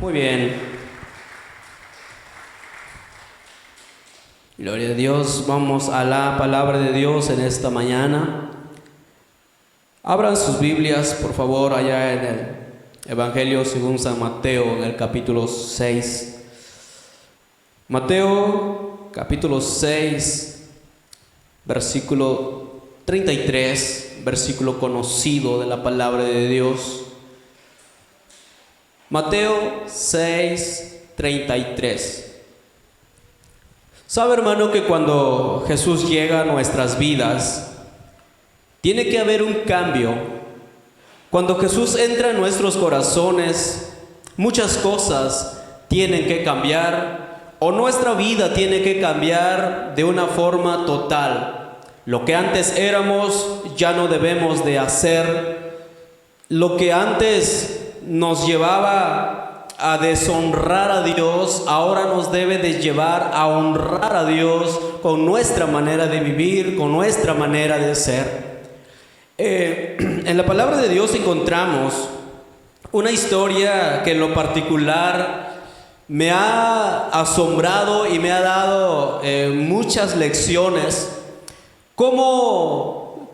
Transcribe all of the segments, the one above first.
Muy bien. Gloria a Dios. Vamos a la palabra de Dios en esta mañana. Abran sus Biblias, por favor, allá en el Evangelio según San Mateo, en el capítulo 6. Mateo, capítulo 6, versículo 33, versículo conocido de la palabra de Dios. Mateo 6, 33. ¿Sabe, hermano, que cuando Jesús llega a nuestras vidas, tiene que haber un cambio? Cuando Jesús entra en nuestros corazones, muchas cosas tienen que cambiar, o nuestra vida tiene que cambiar de una forma total. Lo que antes éramos ya no debemos de hacer. Lo que antes nos llevaba a deshonrar a Dios, ahora nos debe de llevar a honrar a Dios con nuestra manera de vivir, con nuestra manera de ser. En la palabra de Dios encontramos una historia que en lo particular me ha asombrado y me ha dado muchas lecciones. Cómo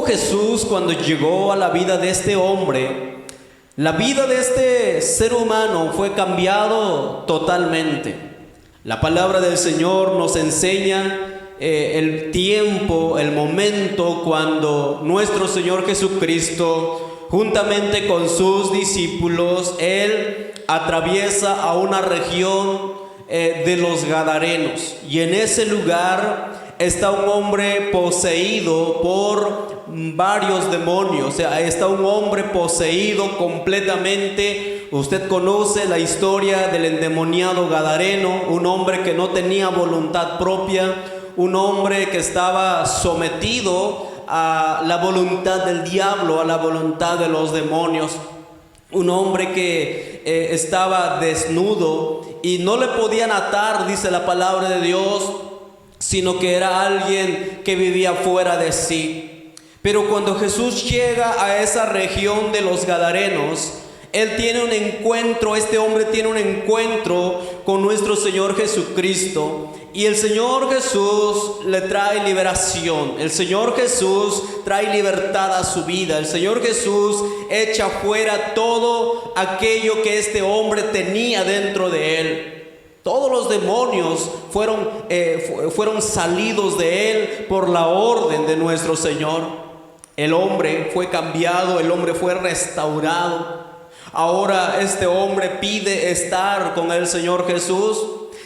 Jesús, cuando llegó a la vida de este hombre, la vida de este ser humano fue cambiado totalmente. La palabra del Señor nos enseña el tiempo, el momento cuando nuestro Señor Jesucristo, juntamente con sus discípulos, Él atraviesa a una región de los Gadarenos. Y en ese lugar está un hombre poseído por varios demonios. O sea, está un hombre poseído completamente. Usted conoce la historia del endemoniado gadareno, un hombre que no tenía voluntad propia, un hombre que estaba sometido a la voluntad del diablo, a la voluntad de los demonios. Un hombre que estaba desnudo y no le podían atar, dice la palabra de Dios, sino que era alguien que vivía fuera de sí. Pero cuando Jesús llega a esa región de los Gadarenos, Él tiene un encuentro, este hombre tiene un encuentro con nuestro Señor Jesucristo. Y el Señor Jesús le trae liberación. El Señor Jesús trae libertad a su vida. El Señor Jesús echa fuera todo aquello que este hombre tenía dentro de él. Todos los demonios fueron salidos de él por la orden de nuestro Señor. El hombre fue cambiado, el hombre fue restaurado. Ahora este hombre pide estar con el Señor Jesús.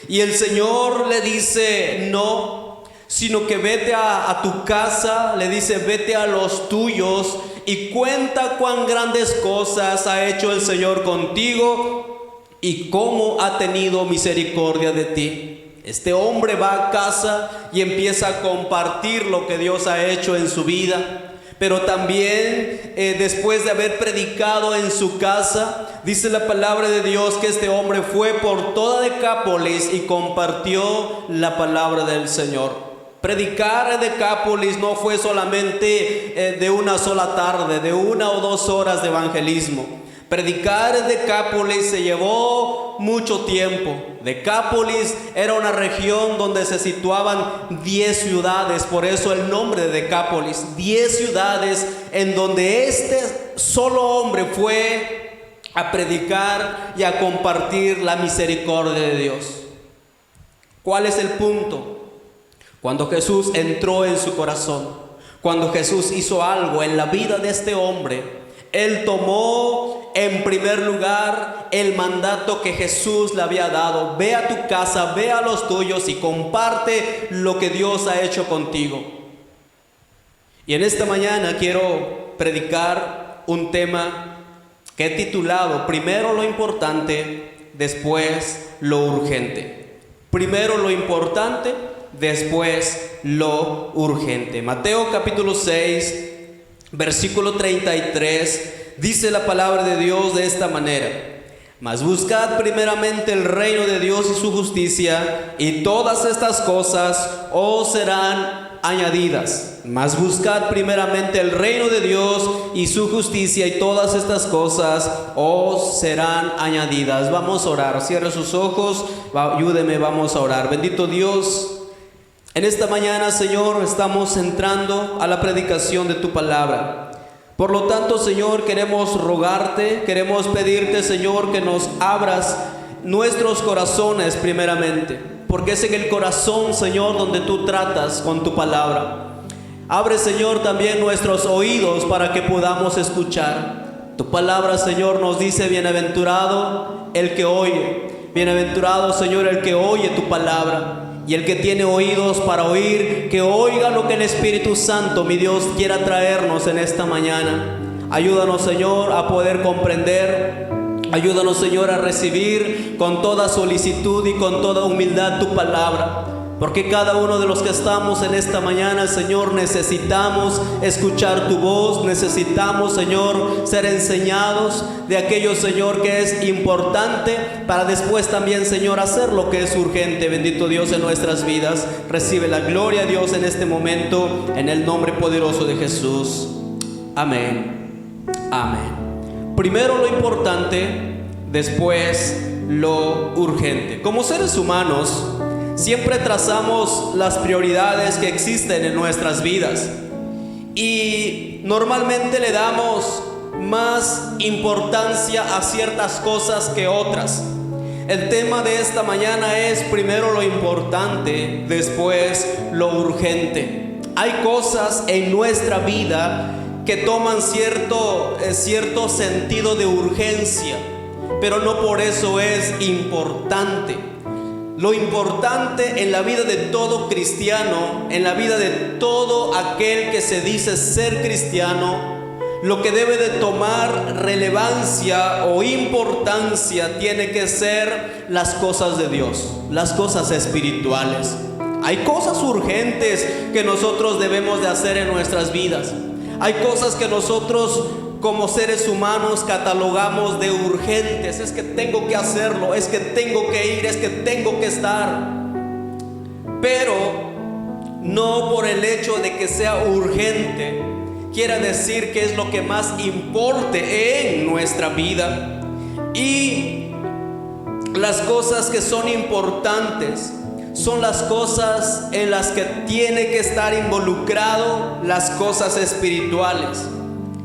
Y el Señor le dice no, sino que vete a tu casa, le dice vete a los tuyos y cuenta cuán grandes cosas ha hecho el Señor contigo y cómo ha tenido misericordia de ti. Este hombre va a casa y empieza a compartir lo que Dios ha hecho en su vida. Pero también después de haber predicado en su casa, dice la palabra de Dios que este hombre fue por toda Decápolis y compartió la palabra del Señor. Predicar en Decápolis no fue solamente de una sola tarde, de 1 o 2 horas de evangelismo. Predicar en Decápolis se llevó mucho tiempo. Decápolis era una región donde se situaban 10 ciudades, por eso el nombre de Decápolis. 10 ciudades en donde este solo hombre fue a predicar y a compartir la misericordia de Dios. ¿Cuál es el punto? Cuando Jesús entró en su corazón, cuando Jesús hizo algo en la vida de este hombre, Él tomó en primer lugar el mandato que Jesús le había dado. Ve a tu casa, ve a los tuyos y comparte lo que Dios ha hecho contigo. Y en esta mañana quiero predicar un tema que he titulado primero lo importante, después lo urgente. Primero lo importante, después lo urgente. Mateo capítulo 6, versículo 33, dice la palabra de Dios de esta manera: mas buscad primeramente el reino de Dios y su justicia, y todas estas cosas os serán añadidas. Mas buscad primeramente el reino de Dios y su justicia, y todas estas cosas os serán añadidas. Vamos a orar. Cierre sus ojos, ayúdeme, vamos a orar. Bendito Dios, en esta mañana, Señor, estamos entrando a la predicación de tu palabra. Por lo tanto, Señor, queremos rogarte, queremos pedirte, Señor, que nos abras nuestros corazones primeramente, porque es en el corazón, Señor, donde tú tratas con tu palabra. Abre, Señor, también nuestros oídos para que podamos escuchar. Tu palabra, Señor, nos dice: bienaventurado el que oye. Bienaventurado, Señor, el que oye tu palabra. Y el que tiene oídos para oír, que oiga lo que el Espíritu Santo, mi Dios, quiera traernos en esta mañana. Ayúdanos, Señor, a poder comprender. Ayúdanos, Señor, a recibir con toda solicitud y con toda humildad tu palabra. Porque cada uno de los que estamos en esta mañana, Señor, necesitamos escuchar tu voz. Necesitamos, Señor, ser enseñados de aquello, Señor, que es importante, para después también, Señor, hacer lo que es urgente. Bendito Dios, en nuestras vidas. Recibe la gloria, Dios, en este momento, en el nombre poderoso de Jesús. Amén. Amén. Primero lo importante, después lo urgente. Como seres humanos, siempre trazamos las prioridades que existen en nuestras vidas y normalmente le damos más importancia a ciertas cosas que otras. El tema de esta mañana es primero lo importante, después lo urgente. Hay cosas en nuestra vida que toman cierto sentido de urgencia, pero no por eso es importante. Lo importante en la vida de todo cristiano, en la vida de todo aquel que se dice ser cristiano, lo que debe de tomar relevancia o importancia tiene que ser las cosas de Dios, las cosas espirituales. Hay cosas urgentes que nosotros debemos de hacer en nuestras vidas. Hay cosas que nosotros como seres humanos catalogamos de urgentes. Es que tengo que hacerlo, es que tengo que ir, es que tengo que estar. Pero no por el hecho de que sea urgente quiera decir que es lo que más importe en nuestra vida. Y las cosas que son importantes son las cosas en las que tiene que estar involucrado las cosas espirituales.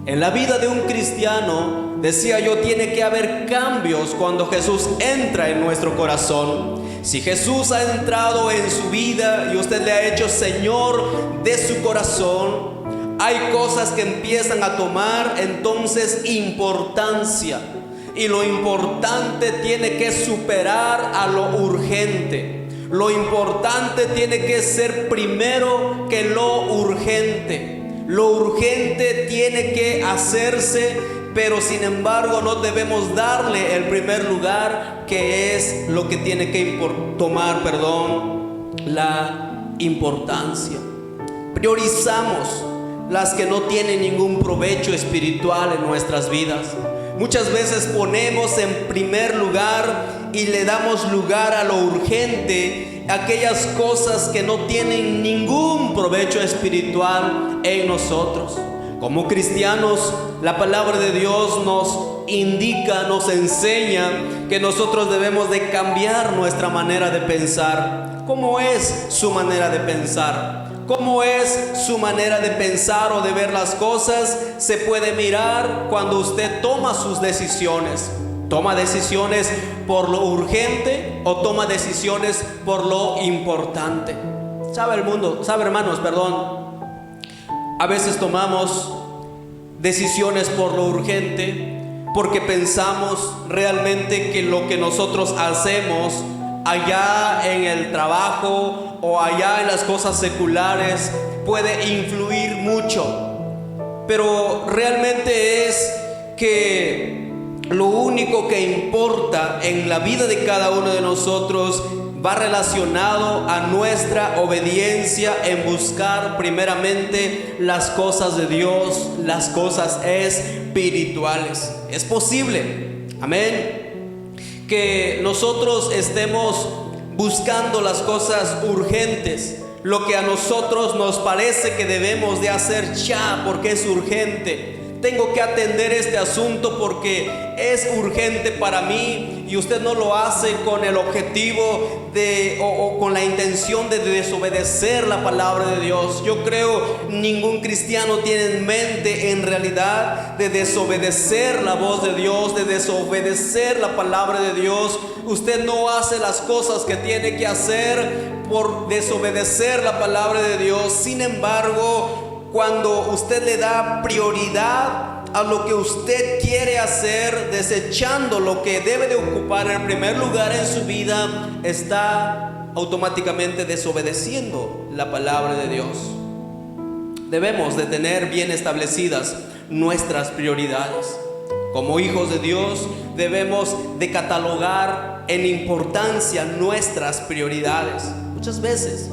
En la vida de un cristiano, decía yo, tiene que haber cambios cuando Jesús entra en nuestro corazón. Si Jesús ha entrado en su vida y usted le ha hecho Señor de su corazón, hay cosas que empiezan a tomar entonces importancia. Y lo importante tiene que superar a lo urgente. Lo importante tiene que ser primero que lo urgente. Lo urgente tiene que hacerse, pero sin embargo no debemos darle el primer lugar, que es lo que tiene que tomar la importancia. Priorizamos las que no tienen ningún provecho espiritual en nuestras vidas. Muchas veces ponemos en primer lugar y le damos lugar a lo urgente, aquellas cosas que no tienen ningún provecho espiritual en nosotros. Como cristianos, la palabra de Dios nos indica, nos enseña que nosotros debemos de cambiar nuestra manera de pensar. ¿Cómo es su manera de pensar? ¿Cómo es su manera de pensar o de ver las cosas? Se puede mirar cuando usted toma sus decisiones. ¿Toma decisiones por lo urgente o toma decisiones por lo importante? ¿Sabe hermanos, a veces tomamos decisiones por lo urgente porque pensamos realmente que lo que nosotros hacemos allá en el trabajo o allá en las cosas seculares puede influir mucho. Pero realmente es que lo único que importa en la vida de cada uno de nosotros va relacionado a nuestra obediencia en buscar primeramente las cosas de Dios, las cosas espirituales. Es posible, amén, que nosotros estemos buscando las cosas urgentes, lo que a nosotros nos parece que debemos de hacer ya porque es urgente. Tengo que atender este asunto porque es urgente para mí, y usted no lo hace con el objetivo o con la intención de desobedecer la palabra de Dios. Yo creo ningún cristiano tiene en mente en realidad de desobedecer la voz de Dios, de desobedecer la palabra de Dios. Usted no hace las cosas que tiene que hacer por desobedecer la palabra de Dios. Sin embargo, cuando usted le da prioridad a lo que usted quiere hacer, desechando lo que debe de ocupar el primer lugar en su vida, está automáticamente desobedeciendo la palabra de Dios. Debemos de tener bien establecidas nuestras prioridades. Como hijos de Dios, debemos de catalogar en importancia nuestras prioridades. Muchas veces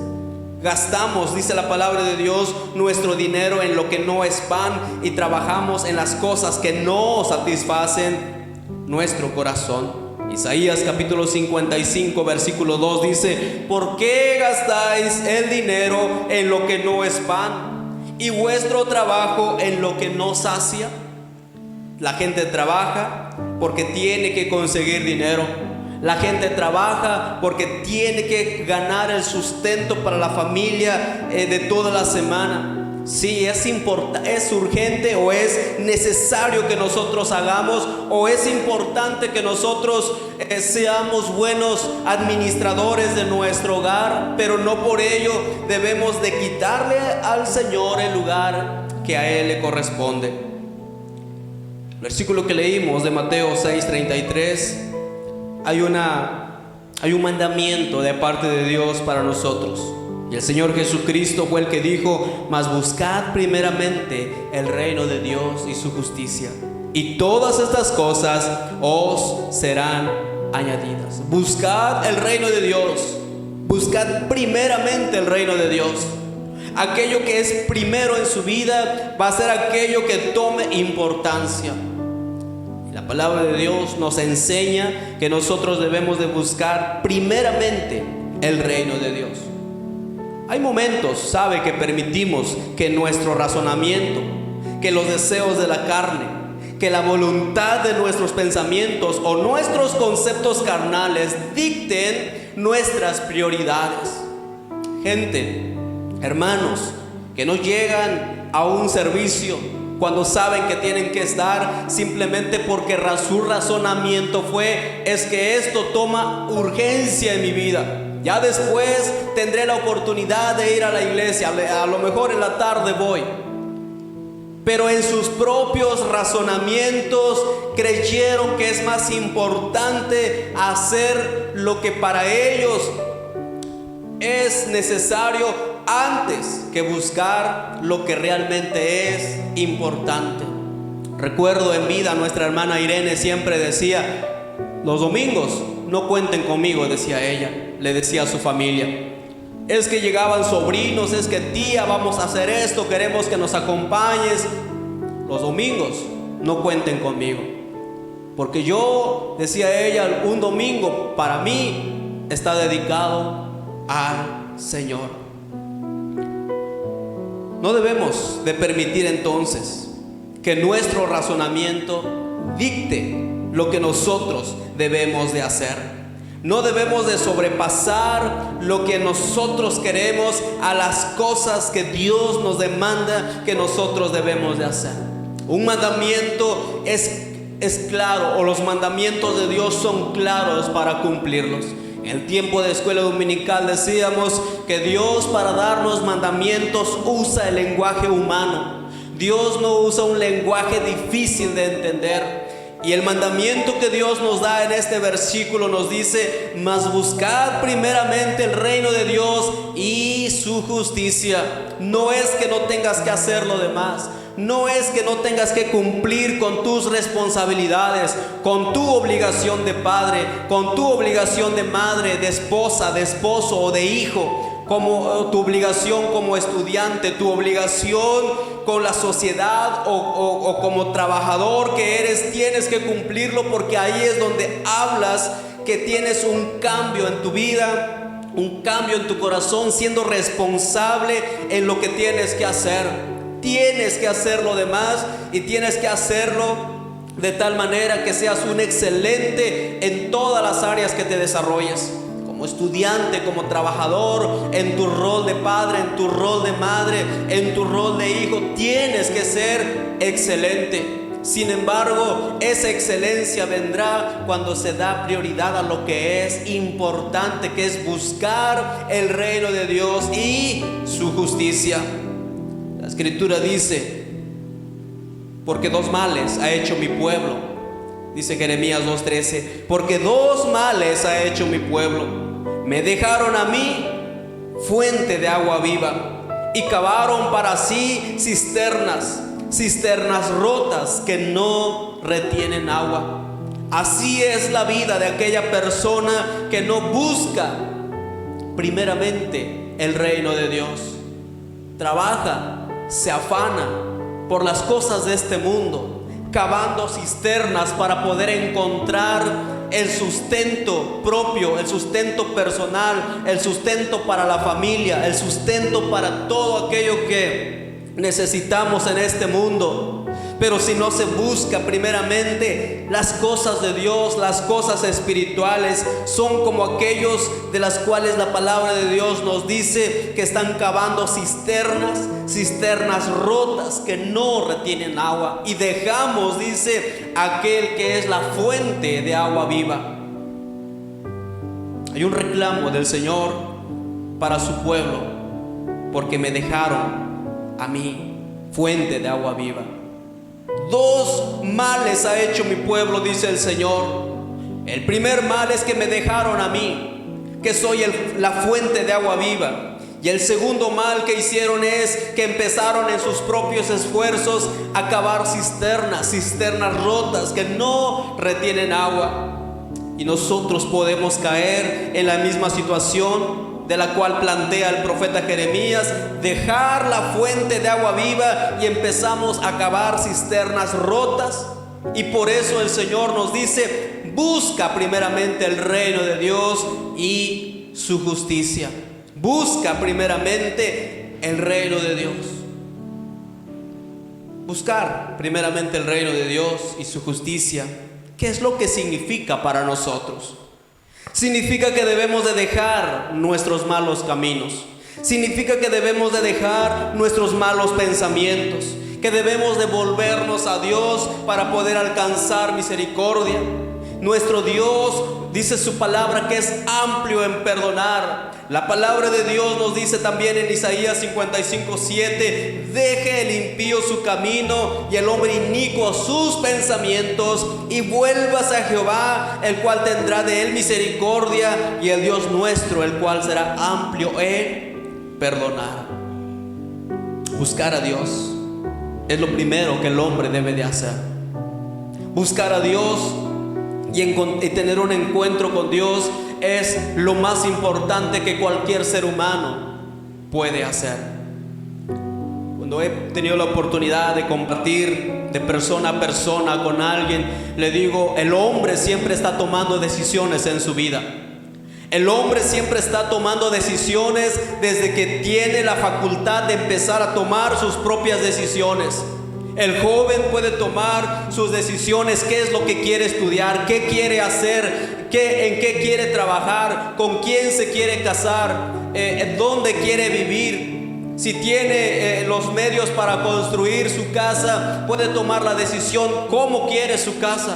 gastamos, dice la palabra de Dios, nuestro dinero en lo que no es pan, y trabajamos en las cosas que no satisfacen nuestro corazón. Isaías capítulo 55 versículo 2 dice: ¿por qué gastáis el dinero en lo que no es pan, y vuestro trabajo en lo que no sacia? La gente trabaja porque tiene que conseguir dinero. La gente trabaja porque tiene que ganar el sustento para la familia de toda la semana. Sí, es urgente o es necesario que nosotros hagamos, o es importante que nosotros seamos buenos administradores de nuestro hogar, pero no por ello debemos de quitarle al Señor el lugar que a Él le corresponde. El versículo que leímos de Mateo 6:33, hay un mandamiento de parte de Dios para nosotros. Y el Señor Jesucristo fue el que dijo: mas buscad primeramente el reino de Dios y su justicia, y todas estas cosas os serán añadidas. Buscad el reino de Dios. Buscad primeramente el reino de Dios. Aquello que es primero en su vida va a ser aquello que tome importancia. La palabra de Dios nos enseña que nosotros debemos de buscar primeramente el reino de Dios. Hay momentos, sabe, que permitimos que nuestro razonamiento, que los deseos de la carne, que la voluntad de nuestros pensamientos o nuestros conceptos carnales dicten nuestras prioridades. Gente, hermanos, que no llegan a un servicio cuando saben que tienen que estar simplemente porque su razonamiento es que esto toma urgencia en mi vida. Ya después tendré la oportunidad de ir a la iglesia, a lo mejor en la tarde voy. Pero en sus propios razonamientos creyeron que es más importante hacer lo que para ellos es necesario antes que buscar lo que realmente es importante. Recuerdo en vida, nuestra hermana Irene siempre decía: los domingos no cuenten conmigo, decía ella, le decía a su familia. Es que llegaban sobrinos, es que tía, vamos a hacer esto, queremos que nos acompañes. Los domingos no cuenten conmigo, porque yo, decía ella, un domingo para mí está dedicado al Señor. No debemos de permitir entonces que nuestro razonamiento dicte lo que nosotros debemos de hacer. No debemos de sobrepasar lo que nosotros queremos a las cosas que Dios nos demanda que nosotros debemos de hacer. Un mandamiento es claro, o los mandamientos de Dios son claros para cumplirlos. En el tiempo de escuela dominical decíamos que Dios, para darnos mandamientos, usa el lenguaje humano. Dios no usa un lenguaje difícil de entender. Y el mandamiento que Dios nos da en este versículo nos dice: mas buscad primeramente el reino de Dios y su justicia. No es que no tengas que hacer lo demás. No es que no tengas que cumplir con tus responsabilidades, con tu obligación de padre, con tu obligación de madre, de esposa, de esposo o de hijo, como tu obligación como estudiante, tu obligación con la sociedad o como trabajador que eres, tienes que cumplirlo, porque ahí es donde hablas que tienes un cambio en tu vida, un cambio en tu corazón, siendo responsable en lo que tienes que hacer. Tienes que hacer lo demás y tienes que hacerlo de tal manera que seas un excelente en todas las áreas que te desarrolles. Como estudiante, como trabajador, en tu rol de padre, en tu rol de madre, en tu rol de hijo, tienes que ser excelente. Sin embargo, esa excelencia vendrá cuando se da prioridad a lo que es importante, que es buscar el reino de Dios y su justicia. La Escritura dice: porque dos males ha hecho mi pueblo. Dice Jeremías 2:13: porque dos males ha hecho mi pueblo. Me dejaron a mí fuente de agua viva y cavaron para sí cisternas rotas que no retienen agua. Así es la vida de aquella persona que no busca primeramente el reino de Dios. Trabaja, se afana por las cosas de este mundo, cavando cisternas para poder encontrar el sustento propio, el sustento personal, el sustento para la familia, el sustento para todo aquello que necesitamos en este mundo. Pero si no se busca primeramente las cosas de Dios, las cosas espirituales, son como aquellos de las cuales la palabra de Dios nos dice que están cavando cisternas rotas que no retienen agua, y dejamos, dice, aquel que es la fuente de agua viva. Hay un reclamo del Señor para su pueblo: porque me dejaron a mí fuente de agua viva. Dos males ha hecho mi pueblo, dice el Señor. El primer mal es que me dejaron a mí, que soy la fuente de agua viva. Y el segundo mal que hicieron es que empezaron en sus propios esfuerzos a cavar cisternas rotas que no retienen agua. Y nosotros podemos caer en la misma situación de la cual plantea el profeta Jeremías: dejar la fuente de agua viva y empezamos a cavar cisternas rotas. Y por eso el Señor nos dice: busca primeramente el reino de Dios y su justicia. Busca primeramente el reino de Dios. Buscar primeramente el reino de Dios y su justicia, ¿qué es lo que significa para nosotros? Significa que debemos de dejar nuestros malos caminos. Significa que debemos de dejar nuestros malos pensamientos, que debemos de volvernos a Dios para poder alcanzar misericordia. Nuestro Dios, dice su palabra, que es amplio en perdonar. La palabra de Dios nos dice también en Isaías 55:7: deje el impío su camino y el hombre inicuo sus pensamientos, y vuélvase a Jehová, el cual tendrá de él misericordia, y el Dios nuestro, el cual será amplio en perdonar. Buscar a Dios es lo primero que el hombre debe de hacer. Buscar a Dios y tener un encuentro con Dios es lo más importante que cualquier ser humano puede hacer. Cuando he tenido la oportunidad de compartir de persona a persona con alguien, le digo: el hombre siempre está tomando decisiones en su vida. El hombre siempre está tomando decisiones desde que tiene la facultad de empezar a tomar sus propias decisiones. El joven puede tomar sus decisiones: qué es lo que quiere estudiar, qué quiere hacer, en qué quiere trabajar, con quién se quiere casar, dónde quiere vivir. Si tiene los medios para construir su casa, puede tomar la decisión cómo quiere su casa.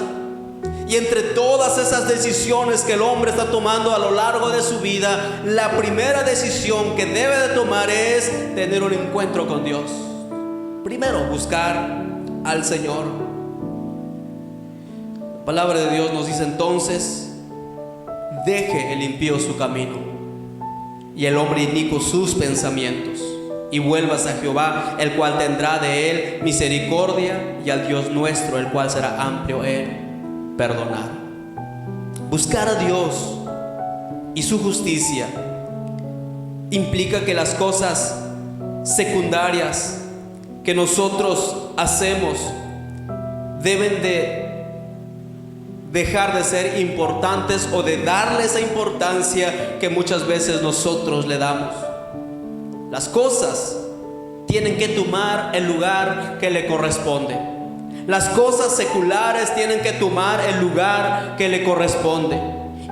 Y entre todas esas decisiones que el hombre está tomando a lo largo de su vida, la primera decisión que debe de tomar es tener un encuentro con Dios. Primero, buscar al Señor. La palabra de Dios nos dice entonces: deje el impío su camino y el hombre inicuo sus pensamientos, y vuélvase a Jehová, el cual tendrá de él misericordia, y al Dios nuestro, el cual será amplio en perdonar. Buscar a Dios y su justicia implica que las cosas secundarias que nosotros hacemos deben de dejar de ser importantes o de darle esa importancia que muchas veces nosotros le damos. Las cosas tienen que tomar el lugar que le corresponde. Las cosas seculares tienen que tomar el lugar que le corresponde.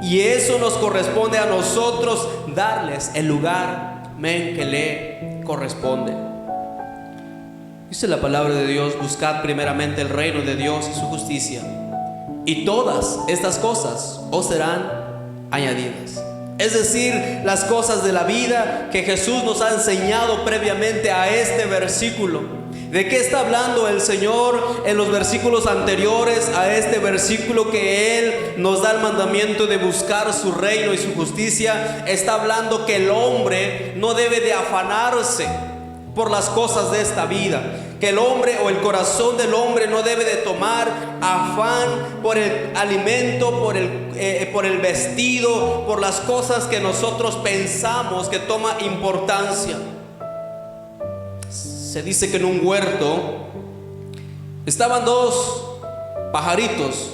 Y eso nos corresponde a nosotros darles el lugar, amén, que le corresponde. Dice la palabra de Dios: buscad primeramente el reino de Dios y su justicia, y todas estas cosas os serán añadidas. Es decir, las cosas de la vida que Jesús nos ha enseñado previamente a este versículo. ¿De qué está hablando el Señor en los versículos anteriores a este versículo que Él nos da el mandamiento de buscar su reino y su justicia? Está hablando que el hombre no debe de afanarse por las cosas de esta vida, que el hombre o el corazón del hombre no debe de tomar afán por el alimento, por el vestido, por las cosas que nosotros pensamos que toma importancia. Se dice que en un huerto estaban dos pajaritos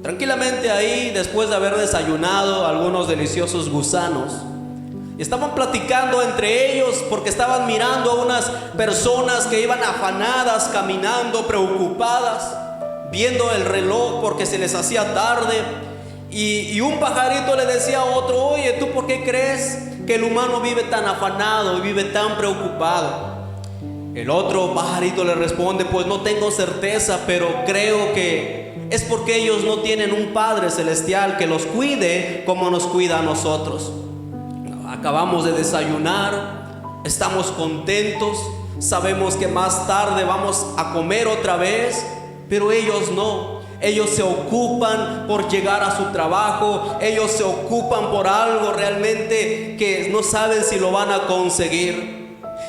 tranquilamente ahí, después de haber desayunado algunos deliciosos gusanos. Y estaban platicando entre ellos porque estaban mirando a unas personas que iban afanadas, caminando, preocupadas, viendo el reloj porque se les hacía tarde. Y un pajarito le decía a otro: oye, ¿tú por qué crees que el humano vive tan afanado y vive tan preocupado? El otro pajarito le responde: pues no tengo certeza, pero creo que es porque ellos no tienen un Padre Celestial que los cuide como nos cuida a nosotros. Acabamos de desayunar, estamos contentos, sabemos que más tarde vamos a comer otra vez, pero ellos no. Ellos se ocupan por llegar a su trabajo, ellos se ocupan por algo realmente que no saben si lo van a conseguir.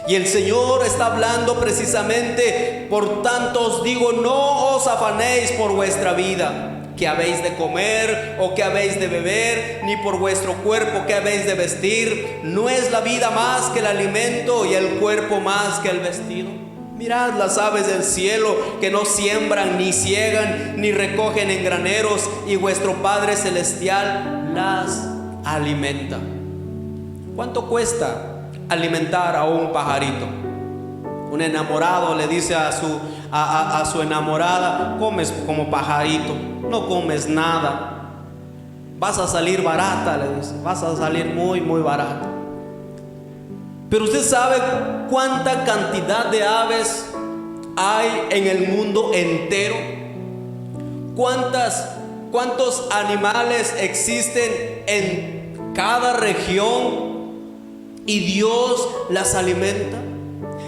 Y el Señor está hablando precisamente: por tanto os digo, no os afanéis por vuestra vida, que habéis de comer o que habéis de beber, ni por vuestro cuerpo que habéis de vestir. ¿No es la vida más que el alimento y el cuerpo más que el vestido? Mirad las aves del cielo, que no siembran, ni ciegan, ni recogen en graneros, y vuestro Padre Celestial las alimenta. ¿Cuánto cuesta alimentar a un pajarito? Un enamorado le dice a su enamorada: comes como pajarito, no comes nada, vas a salir barata, le dice, vas a salir muy, muy barata. Pero usted sabe cuánta cantidad de aves hay en el mundo entero, cuántos animales existen en cada región, y Dios las alimenta.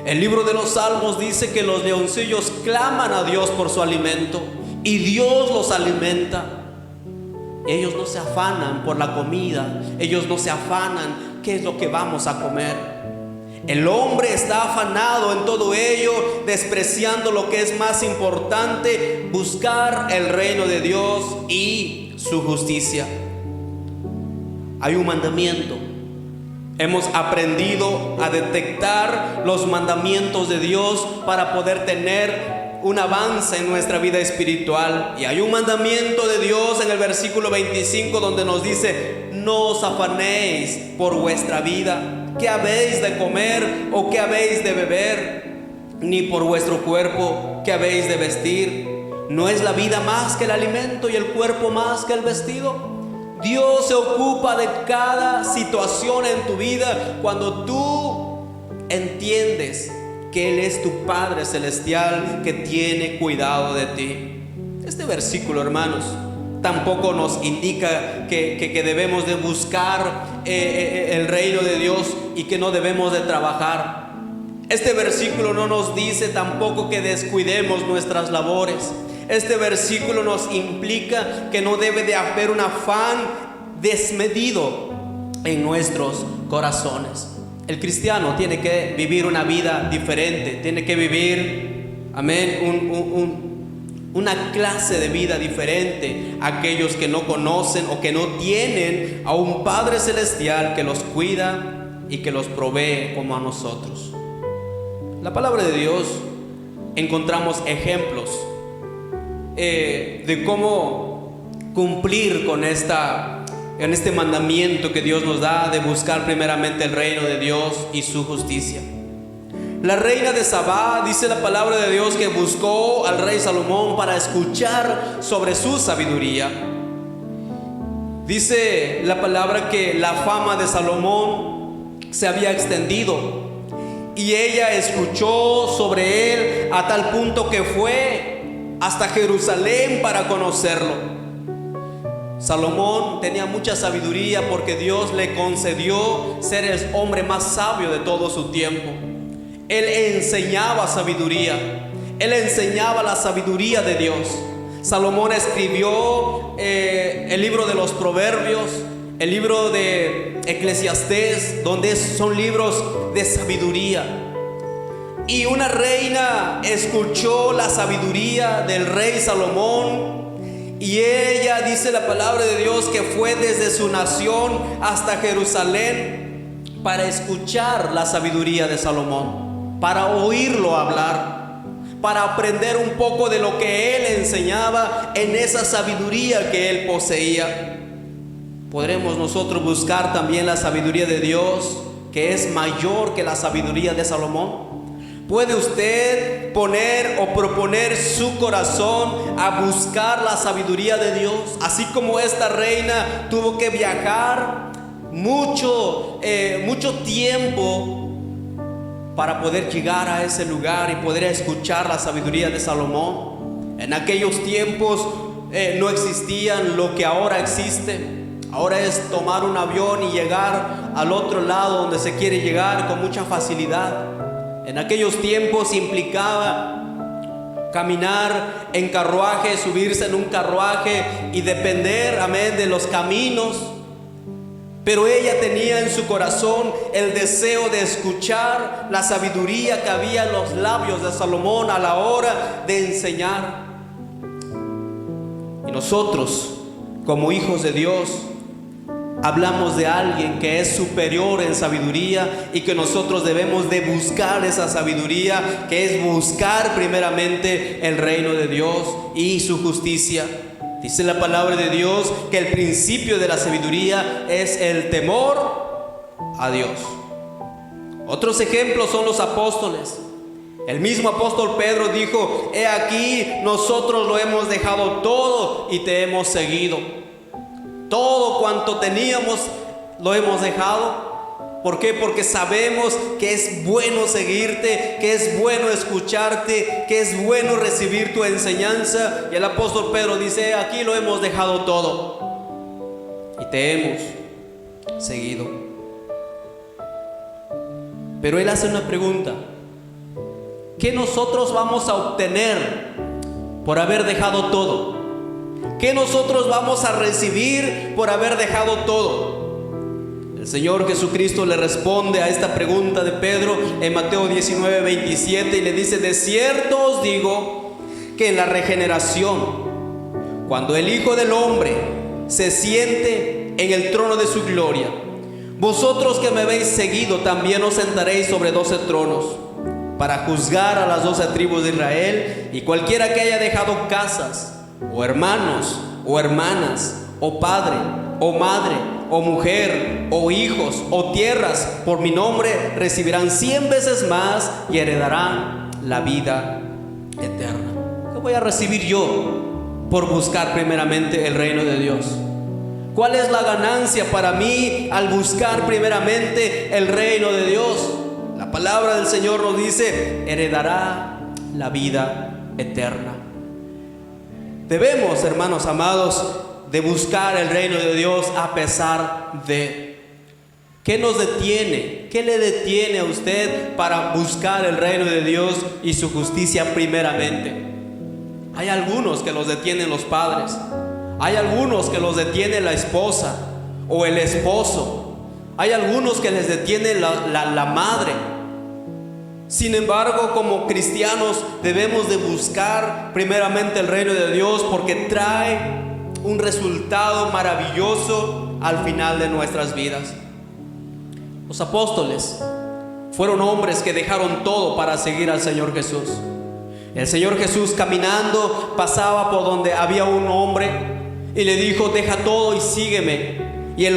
El libro de los Salmos dice que los leoncillos claman a Dios por su alimento y Dios los alimenta. Ellos no se afanan por la comida, ellos no se afanan qué es lo que vamos a comer. El hombre está afanado en todo ello, despreciando lo que es más importante: buscar el reino de Dios y su justicia. Hay un mandamiento. Hemos aprendido a detectar los mandamientos de Dios para poder tener un avance en nuestra vida espiritual. Y hay un mandamiento de Dios en el versículo 25 donde nos dice: no os afanéis por vuestra vida, qué habéis de comer o qué habéis de beber, ni por vuestro cuerpo, qué habéis de vestir. ¿No es la vida más que el alimento y el cuerpo más que el vestido? Dios se ocupa de cada situación en tu vida cuando tú entiendes que Él es tu Padre Celestial que tiene cuidado de ti. Este versículo, hermanos, tampoco nos indica que debemos de buscar el reino de Dios y que no debemos de trabajar. Este versículo no nos dice tampoco que descuidemos nuestras labores. Este versículo nos implica que no debe de haber un afán desmedido en nuestros corazones. El cristiano tiene que vivir una vida diferente, tiene que vivir, amén, una clase de vida diferente a aquellos que no conocen o que no tienen a un Padre Celestial que los cuida y que los provee como a nosotros. La palabra de Dios encontramos ejemplos de cómo cumplir con en este mandamiento que Dios nos da de buscar primeramente el reino de Dios y su justicia. La reina de Sabá, dice la palabra de Dios, que buscó al rey Salomón para escuchar sobre su sabiduría. Dice la palabra que la fama de Salomón se había extendido y ella escuchó sobre él a tal punto que fue hasta Jerusalén para conocerlo. Salomón tenía mucha sabiduría porque Dios le concedió ser el hombre más sabio de todo su tiempo. Él enseñaba sabiduría, él enseñaba la sabiduría de Dios. Salomón escribió el libro de los Proverbios, el libro de Eclesiastés, donde son libros de sabiduría. Y una reina escuchó la sabiduría del rey Salomón, y ella, dice la palabra de Dios, que fue desde su nación hasta Jerusalén para escuchar la sabiduría de Salomón, para oírlo hablar, para aprender un poco de lo que él enseñaba en esa sabiduría que él poseía. Podremos nosotros buscar también la sabiduría de Dios, que es mayor que la sabiduría de Salomón. ¿Puede usted poner o proponer su corazón a buscar la sabiduría de Dios? Así como esta reina tuvo que viajar mucho tiempo para poder llegar a ese lugar y poder escuchar la sabiduría de Salomón. En aquellos tiempos no existían lo que ahora existe. Ahora es tomar un avión y llegar al otro lado donde se quiere llegar con mucha facilidad. En aquellos tiempos implicaba caminar en carruaje, subirse en un carruaje y depender, amén, de los caminos. Pero ella tenía en su corazón el deseo de escuchar la sabiduría que había en los labios de Salomón a la hora de enseñar. Y nosotros, como hijos de Dios, hablamos de alguien que es superior en sabiduría y que nosotros debemos de buscar esa sabiduría, que es buscar primeramente el reino de Dios y su justicia. Dice la palabra de Dios que el principio de la sabiduría es el temor a Dios. Otros ejemplos son los apóstoles. El mismo apóstol Pedro dijo: he aquí, nosotros lo hemos dejado todo y te hemos seguido. Todo cuanto teníamos lo hemos dejado. ¿Por qué? Porque sabemos que es bueno seguirte, que es bueno escucharte, que es bueno recibir tu enseñanza. Y el apóstol Pedro dice: aquí lo hemos dejado todo y te hemos seguido. Pero él hace una pregunta: ¿qué nosotros vamos a obtener por haber dejado todo? ¿Qué nosotros vamos a recibir por haber dejado todo? El Señor Jesucristo le responde a esta pregunta de Pedro en Mateo 19:27 y le dice: de cierto os digo que en la regeneración, cuando el Hijo del Hombre se siente en el trono de su gloria, vosotros que me habéis seguido también os sentaréis sobre 12 tronos para juzgar a las 12 tribus de Israel. Y cualquiera que haya dejado casas, o hermanos, o hermanas, o padre, o madre, o mujer, o hijos, o tierras, por mi nombre, recibirán 100 veces más y heredarán la vida eterna. ¿Qué voy a recibir yo por buscar primeramente el reino de Dios? ¿Cuál es la ganancia para mí al buscar primeramente el reino de Dios? La palabra del Señor nos dice: heredará la vida eterna. Debemos, hermanos amados, de buscar el reino de Dios a pesar de. ¿Qué nos detiene? ¿Qué le detiene a usted para buscar el reino de Dios y su justicia primeramente? Hay algunos que los detienen los padres. Hay algunos que los detiene la esposa o el esposo. Hay algunos que les detiene la madre. Sin embargo, como cristianos debemos de buscar primeramente el reino de Dios, porque trae un resultado maravilloso al final de nuestras vidas. Los apóstoles fueron hombres que dejaron todo para seguir al Señor Jesús. El Señor Jesús, caminando, pasaba por donde había un hombre y le dijo: deja todo y sígueme. Y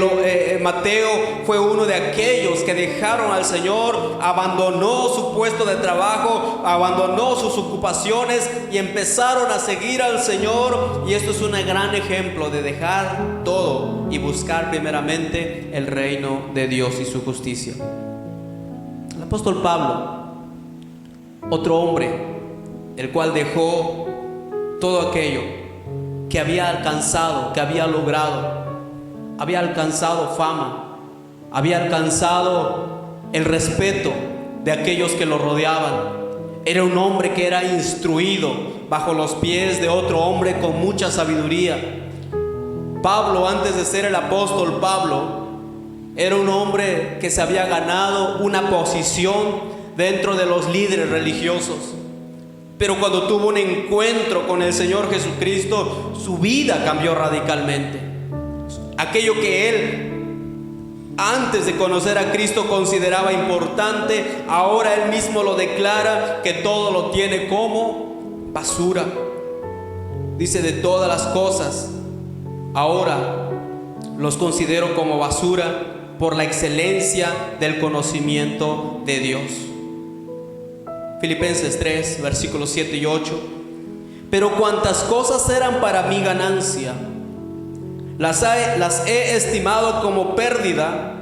Mateo fue uno de aquellos que dejaron al Señor, abandonó su puesto de trabajo, abandonó sus ocupaciones y empezaron a seguir al Señor. Y esto es un gran ejemplo de dejar todo y buscar primeramente el reino de Dios y su justicia. El apóstol Pablo, otro hombre, el cual dejó todo aquello que había alcanzado, que había logrado. Había alcanzado fama, había alcanzado el respeto de aquellos que lo rodeaban. Era un hombre que era instruido bajo los pies de otro hombre con mucha sabiduría. Pablo, antes de ser el apóstol Pablo, era un hombre que se había ganado una posición dentro de los líderes religiosos. Pero cuando tuvo un encuentro con el Señor Jesucristo, su vida cambió radicalmente. Aquello que él, antes de conocer a Cristo, consideraba importante, ahora él mismo lo declara que todo lo tiene como basura. Dice: de todas las cosas, ahora los considero como basura por la excelencia del conocimiento de Dios. Filipenses 3, versículos 7 y 8. Pero cuantas cosas eran para mi ganancia, las he estimado como pérdida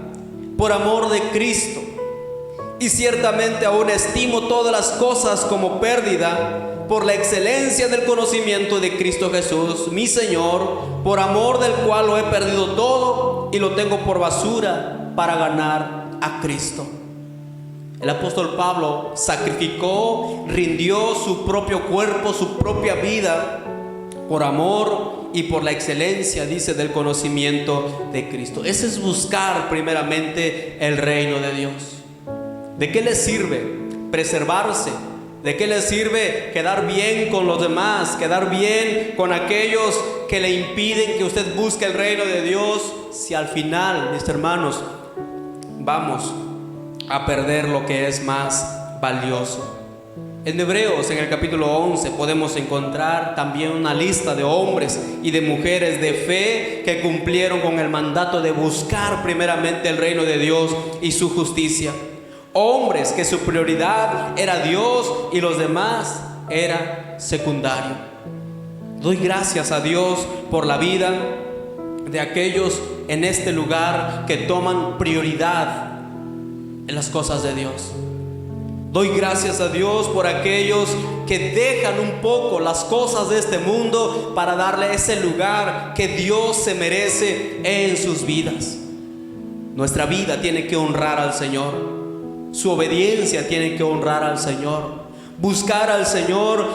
por amor de Cristo. Y ciertamente aún estimo todas las cosas como pérdida por la excelencia del conocimiento de Cristo Jesús, mi Señor, por amor del cual lo he perdido todo y lo tengo por basura para ganar a Cristo. El apóstol Pablo sacrificó, rindió su propio cuerpo, su propia vida por amor y por la excelencia, dice, del conocimiento de Cristo. Ese es buscar primeramente el reino de Dios. ¿De qué le sirve preservarse? ¿De qué le sirve quedar bien con los demás, quedar bien con aquellos que le impiden que usted busque el reino de Dios, si al final, mis hermanos, vamos a perder lo que es más valioso? En Hebreos, en el capítulo 11, podemos encontrar también una lista de hombres y de mujeres de fe que cumplieron con el mandato de buscar primeramente el reino de Dios y su justicia. Hombres que su prioridad era Dios y los demás era secundario. Doy gracias a Dios por la vida de aquellos en este lugar que toman prioridad en las cosas de Dios. Doy gracias a Dios por aquellos que dejan un poco las cosas de este mundo para darle ese lugar que Dios se merece en sus vidas. Nuestra vida tiene que honrar al Señor. Su obediencia tiene que honrar al Señor. Buscar al Señor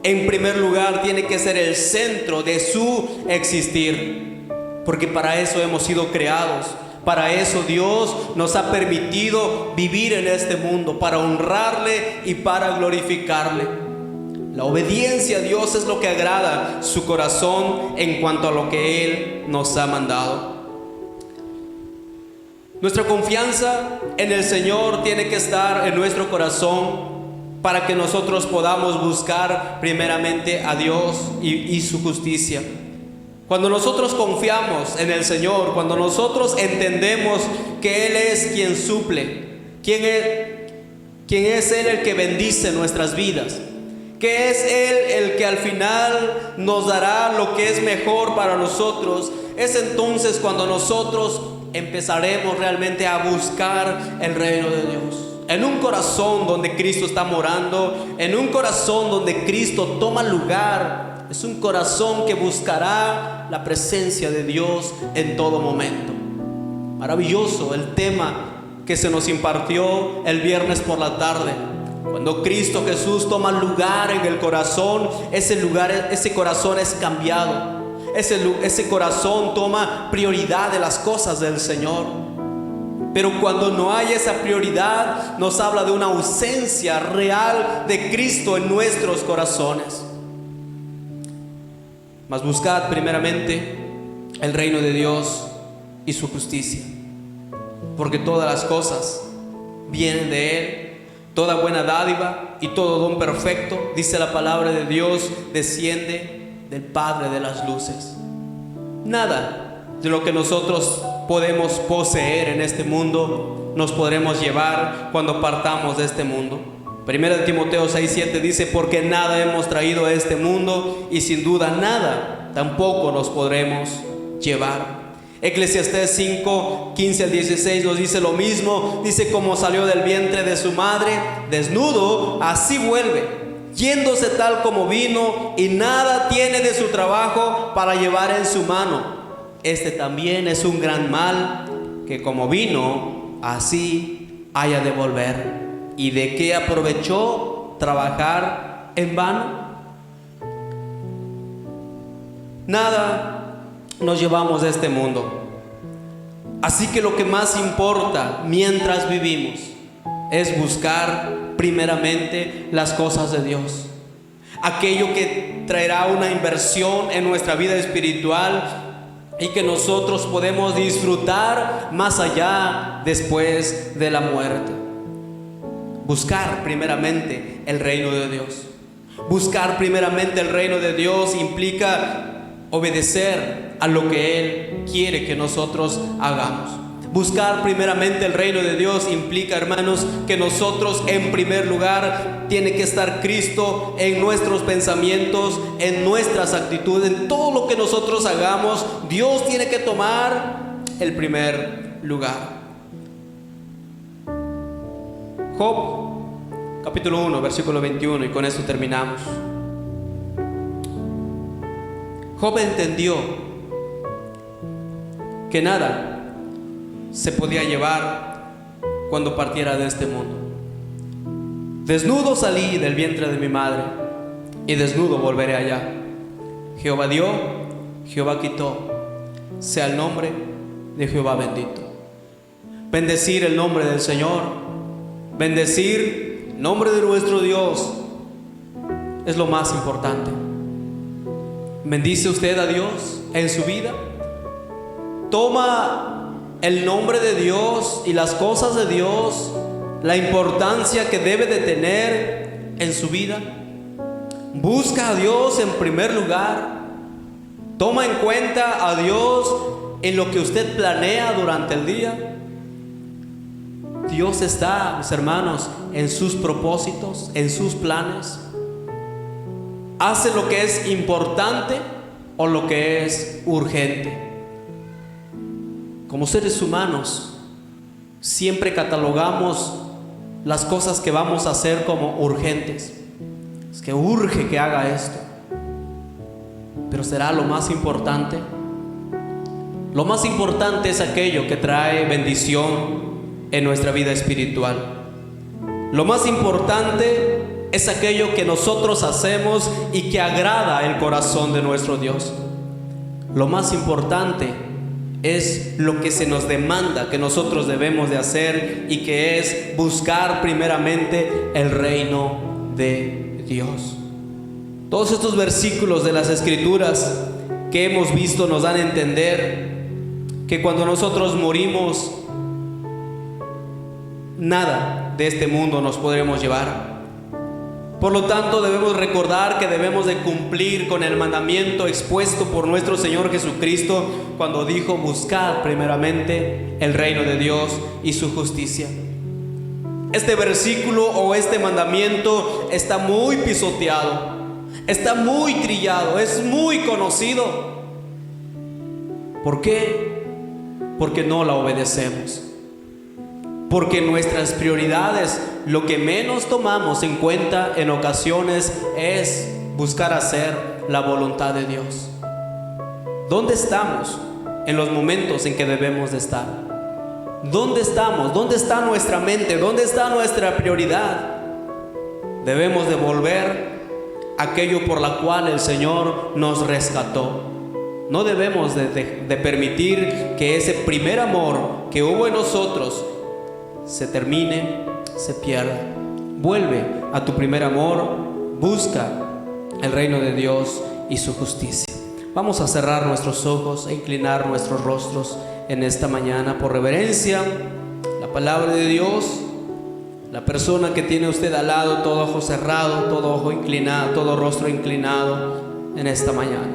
en primer lugar tiene que ser el centro de su existir, porque para eso hemos sido creados. Para eso Dios nos ha permitido vivir en este mundo, para honrarle y para glorificarle. La obediencia a Dios es lo que agrada su corazón en cuanto a lo que Él nos ha mandado. Nuestra confianza en el Señor tiene que estar en nuestro corazón para que nosotros podamos buscar primeramente a Dios y su justicia. Cuando nosotros confiamos en el Señor, cuando nosotros entendemos que Él es quien suple, quién es Él el que bendice nuestras vidas, que es Él el que al final nos dará lo que es mejor para nosotros, es entonces cuando nosotros empezaremos realmente a buscar el reino de Dios. En un corazón donde Cristo está morando, en un corazón donde Cristo toma lugar, es un corazón que buscará la presencia de Dios en todo momento. Maravilloso el tema que se nos impartió el viernes por la tarde. Cuando Cristo Jesús toma lugar en el corazón, ese corazón es cambiado. Ese corazón toma prioridad de las cosas del Señor. Pero cuando no hay esa prioridad, nos habla de una ausencia real de Cristo en nuestros corazones. Mas buscad primeramente el reino de Dios y su justicia, porque todas las cosas vienen de Él. Toda buena dádiva y todo don perfecto, dice la palabra de Dios, desciende del Padre de las luces. Nada de lo que nosotros podemos poseer en este mundo nos podremos llevar cuando partamos de este mundo. Primera de Timoteo 6:7 dice: porque nada hemos traído a este mundo y sin duda nada tampoco nos podremos llevar. Eclesiastés 5:15-16 nos dice lo mismo. Dice: como salió del vientre de su madre desnudo, así vuelve, yéndose tal como vino, y nada tiene de su trabajo para llevar en su mano. Este también es un gran mal, que como vino, así haya de volver. ¿Y de qué aprovechó trabajar en vano? Nada nos llevamos de este mundo. Así que lo que más importa mientras vivimos es buscar primeramente las cosas de Dios, aquello que traerá una inversión en nuestra vida espiritual y que nosotros podemos disfrutar más allá después de la muerte. Buscar primeramente el reino de Dios. Buscar primeramente el reino de Dios implica obedecer a lo que Él quiere que nosotros hagamos. Buscar primeramente el reino de Dios implica, hermanos, que nosotros en primer lugar tiene que estar Cristo en nuestros pensamientos, en nuestras actitudes, en todo lo que nosotros hagamos. Dios tiene que tomar el primer lugar. Job, capítulo 1, versículo 21, y con esto terminamos. Job entendió que nada se podía llevar cuando partiera de este mundo. Desnudo salí del vientre de mi madre, y desnudo volveré allá. Jehová dio, Jehová quitó, sea el nombre de Jehová bendito. Bendecir el nombre del Señor, bendecir el nombre de nuestro Dios es lo más importante. ¿Bendice usted a Dios en su vida? ¿Toma el nombre de Dios y las cosas de Dios la importancia que debe de tener en su vida? ¿Busca a Dios en primer lugar? ¿Toma en cuenta a Dios en lo que usted planea durante el día? Dios está, mis hermanos, en sus propósitos, en sus planes. ¿Hace lo que es importante o lo que es urgente? Como seres humanos, siempre catalogamos las cosas que vamos a hacer como urgentes. Es que urge que haga esto. Pero ¿será lo más importante? Lo más importante es aquello que trae bendición en nuestra vida espiritual. Lo más importante es aquello que nosotros hacemos y que agrada el corazón de nuestro Dios. Lo más importante es lo que se nos demanda que nosotros debemos de hacer, y que es buscar primeramente el reino de Dios. Todos estos versículos de las Escrituras que hemos visto nos dan a entender que cuando nosotros morimos, nada de este mundo nos podremos llevar. Por lo tanto, debemos recordar que debemos de cumplir con el mandamiento expuesto por nuestro Señor Jesucristo cuando dijo: buscad primeramente el reino de Dios y su justicia. Este versículo o este mandamiento está muy pisoteado, está muy trillado, es muy conocido. ¿Por qué? Porque no la obedecemos. Porque nuestras prioridades, lo que menos tomamos en cuenta en ocasiones es buscar hacer la voluntad de Dios. ¿Dónde estamos en los momentos en que debemos de estar? ¿Dónde estamos? ¿Dónde está nuestra mente? ¿Dónde está nuestra prioridad? Debemos de volver a aquello por la cual el Señor nos rescató. No debemos de permitir que ese primer amor que hubo en nosotros se termine, se pierda. Vuelve a tu primer amor, busca el reino de Dios y su justicia. Vamos a cerrar nuestros ojos e inclinar nuestros rostros en esta mañana por reverencia. La palabra de Dios, la persona que tiene usted al lado, todo ojo cerrado, todo ojo inclinado, todo rostro inclinado en esta mañana.